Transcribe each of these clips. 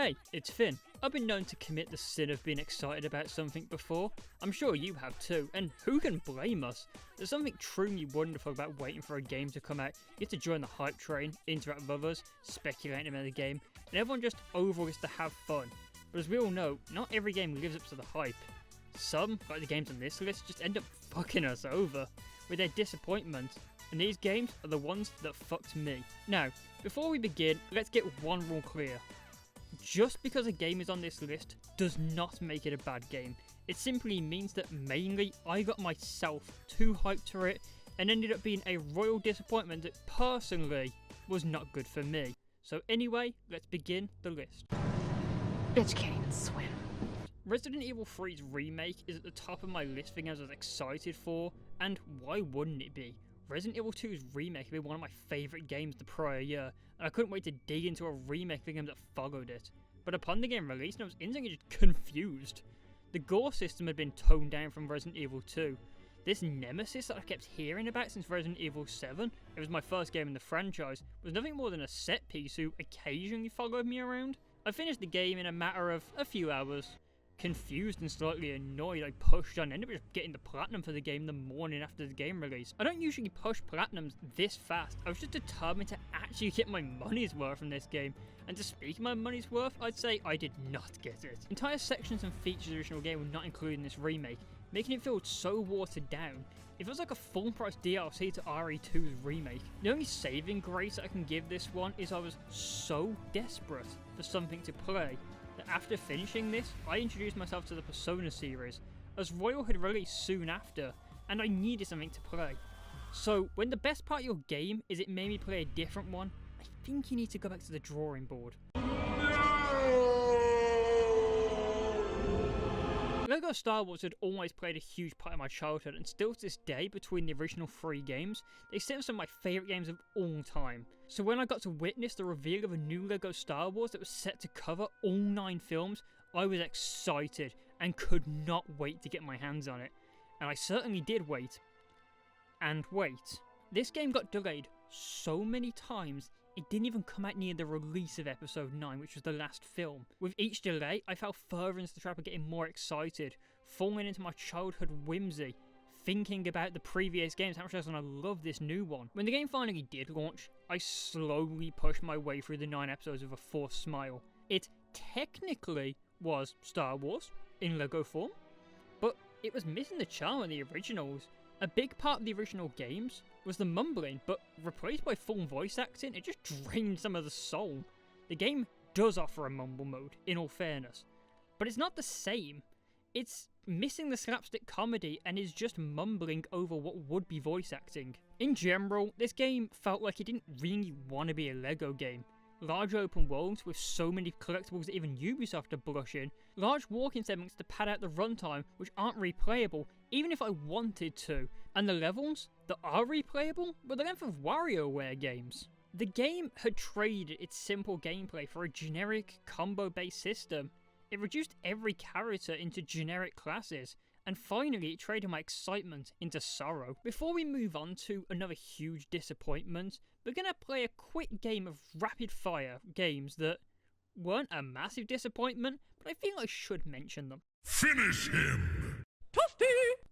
Hey, it's Finn. I've been known to commit the sin of being excited about something before. I'm sure you have too, and who can blame us? There's something truly wonderful about waiting for a game to come out. You get to join the hype train, interact with others, speculate about the game, and everyone just overall gets to have fun. But as we all know, not every game lives up to the hype. Some, like the games on this list, just end up fucking us over with their disappointment. And these games are the ones that fucked me. Now, before we begin, let's get one rule clear. Just because a game is on this list does not make it a bad game. It simply means that mainly I got myself too hyped for it and ended up being a royal disappointment that personally was not good for me. So anyway, let's begin the list. Bitch can't even swim. Resident Evil 3's remake is at the top of my list for games I was excited for, and why wouldn't it be? Resident Evil 2's remake had been one of my favourite games the prior year, and I couldn't wait to dig into a remake of the game that followed it. But upon the game release, I was instantly just confused. The gore system had been toned down from Resident Evil 2. This nemesis that I kept hearing about since Resident Evil 7, it was my first game in the franchise, was nothing more than a set piece who occasionally followed me around. I finished the game in a matter of a few hours. Confused and slightly annoyed, I pushed on and ended up just getting the platinum for the game the morning after the game release. I don't usually push platinums this fast. I was just determined to actually get my money's worth from this game. And to speak of my money's worth, I'd say I did not get it. Entire sections and features of the original game were not included in this remake, making it feel so watered down. It feels like a full price DLC to RE2's remake. The only saving grace I can give this one is I was so desperate for something to play that after finishing this, I introduced myself to the Persona series, as Royal had released soon after, and I needed something to play. So when the best part of your game is it made me play a different one, I think you need to go back to the drawing board. LEGO Star Wars had always played a huge part of my childhood, and still to this day, between the original 3 games, they sit as some of my favourite games of all time. So when I got to witness the reveal of a new LEGO Star Wars that was set to cover all 9 films, I was excited and could not wait to get my hands on it. And I certainly did wait. And wait. This game got delayed so many times, it didn't even come out near the release of Episode 9, which was the last film. With each delay, I fell further into the trap of getting more excited, falling into my childhood whimsy, thinking about the previous games, how much I was going to love this new one. When the game finally did launch, I slowly pushed my way through the 9 episodes with a forced smile. It technically was Star Wars, in LEGO form, but it was missing the charm of the originals. A big part of the original games was the mumbling, but replaced by full voice acting, it just drained some of the soul. The game does offer a mumble mode, in all fairness, but it's not the same. It's missing the slapstick comedy and is just mumbling over what would be voice acting. In general, this game felt like it didn't really want to be a LEGO game. Large open worlds with so many collectibles that even Ubisoft are blushing, large walking segments to pad out the runtime which aren't replayable even if I wanted to, and the levels that are replayable were the length of WarioWare games. The game had traded its simple gameplay for a generic combo-based system. It reduced every character into generic classes, and finally it traded my excitement into sorrow. Before we move on to another huge disappointment, we're going to play a quick game of rapid fire games that weren't a massive disappointment, but I feel I should mention them. Finish him! Toasty!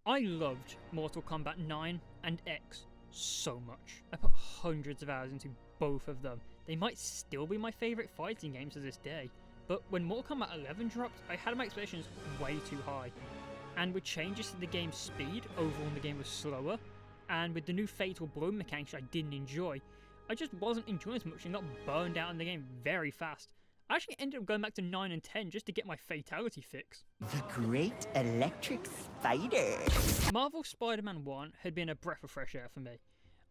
I loved Mortal Kombat 9 and X so much. I put hundreds of hours into both of them. They might still be my favourite fighting games to this day, but when Mortal Kombat 11 dropped, I had my expectations way too high. And with changes to the game's speed, overall the game was slower, and with the new Fatal Blow mechanics I didn't enjoy, I just wasn't enjoying as much and got burned out on the game very fast. I actually ended up going back to 9 and 10 just to get my fatality fix. The Great Electric Spider. Marvel Spider-Man 1 had been a breath of fresh air for me.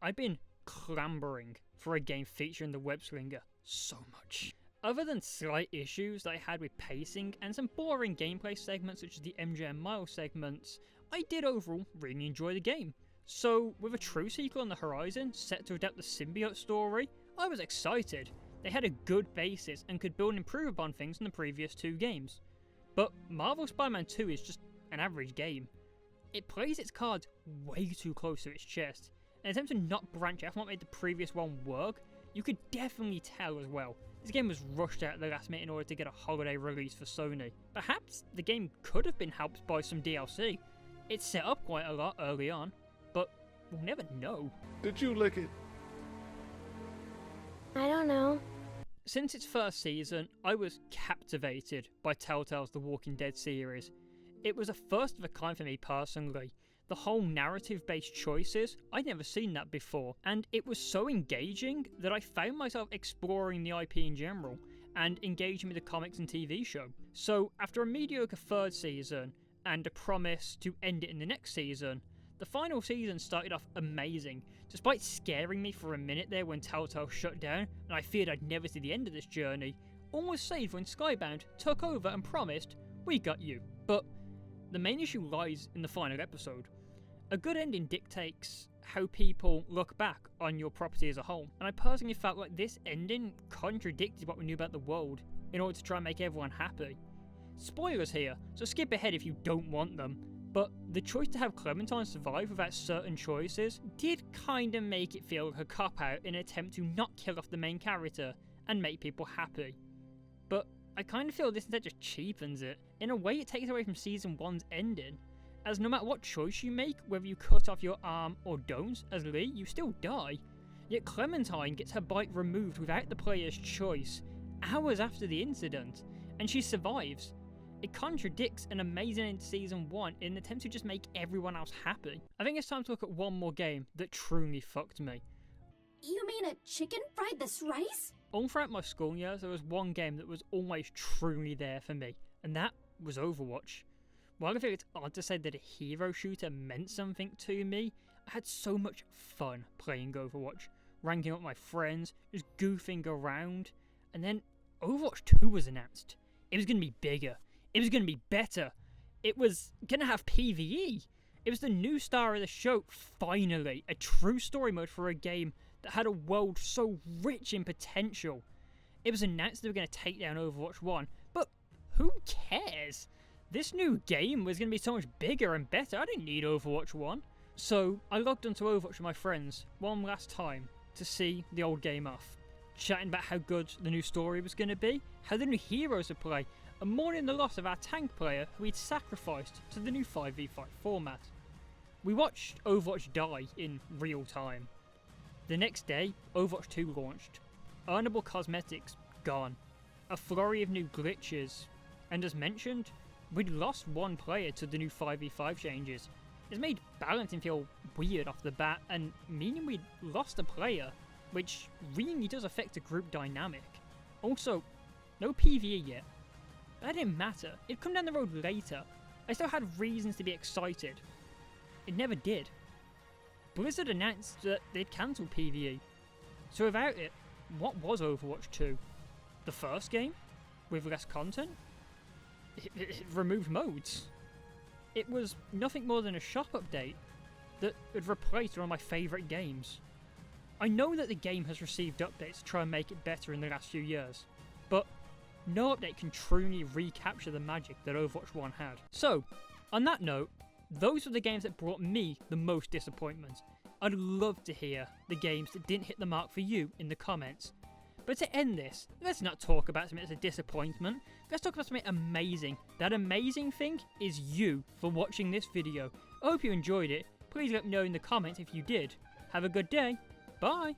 I'd been clambering for a game featuring the web slinger so much. Other than slight issues that I had with pacing and some boring gameplay segments such as the MJ and Miles segments, I did overall really enjoy the game. So with a true sequel on the horizon set to adapt the symbiote story, I was excited. They had a good basis and could build and improve upon things in the previous 2 games. But Marvel Spider-Man 2 is just an average game. It plays its cards way too close to its chest, and in attempt to not branch out from what made the previous one work, you could definitely tell as well. This game was rushed out at the last minute in order to get a holiday release for Sony. Perhaps the game could have been helped by some DLC. It's set up quite a lot early on, but we'll never know. Did you lick it? I don't know. Since its first season, I was captivated by Telltale's The Walking Dead series. It was a first of a kind for me personally. The whole narrative-based choices, I'd never seen that before, and it was so engaging that I found myself exploring the IP in general, and engaging with the comics and TV show. So, after a mediocre third season, and a promise to end it in the next season, the final season started off amazing, despite scaring me for a minute there when Telltale shut down, and I feared I'd never see the end of this journey. All was saved when Skybound took over and promised, "We got you." But the main issue lies in the final episode. A good ending dictates how people look back on your property as a whole, and I personally felt like this ending contradicted what we knew about the world in order to try and make everyone happy. Spoilers here, so skip ahead if you don't want them, but the choice to have Clementine survive without certain choices did kinda make it feel like a cop-out in an attempt to not kill off the main character and make people happy. But I kinda feel this instead just cheapens it. In a way, it takes away from Season 1's ending, as no matter what choice you make, whether you cut off your arm or don't, as Lee, you still die. Yet Clementine gets her bite removed without the player's choice, hours after the incident, and she survives. It contradicts an amazing end to Season 1 in an attempt to just make everyone else happy. I think it's time to look at one more game that truly fucked me. You mean a chicken fried this rice? All throughout my school years, there was one game that was always truly there for me, and that was Overwatch. While I think it's odd to say that a hero shooter meant something to me, I had so much fun playing Overwatch, ranking up with my friends, just goofing around, and then Overwatch 2 was announced. It was going to be bigger, it was going to be better, it was going to have PvE, it was the new star of the show, finally, a true story mode for a game that had a world so rich in potential. It was announced they were going to take down Overwatch 1, but who cares? This new game was going to be so much bigger and better. I didn't need Overwatch 1. So I logged onto Overwatch with my friends one last time to see the old game off, chatting about how good the new story was going to be, how the new heroes would play, and mourning the loss of our tank player who we'd sacrificed to the new 5v5 format. We watched Overwatch die in real time. The next day, Overwatch 2 launched. Earnable cosmetics gone. A flurry of new glitches, and as mentioned, we'd lost one player to the new 5v5 changes. It's made balancing feel weird off the bat, and meaning we'd lost a player, which really does affect the group dynamic. Also, no PvE yet. That didn't matter, it'd come down the road later. I still had reasons to be excited. It never did. Blizzard announced that they'd cancelled PvE. So without it, what was Overwatch 2? The first game? With less content? It removed modes. It was nothing more than a shop update that had replaced one of my favourite games. I know that the game has received updates to try and make it better in the last few years, but no update can truly recapture the magic that Overwatch 1 had. So, on that note, those were the games that brought me the most disappointment. I'd love to hear the games that didn't hit the mark for you in the comments. But to end this, let's not talk about something that's a disappointment. Let's talk about something amazing. That amazing thing is you for watching this video. I hope you enjoyed it. Please let me know in the comments if you did. Have a good day. Bye.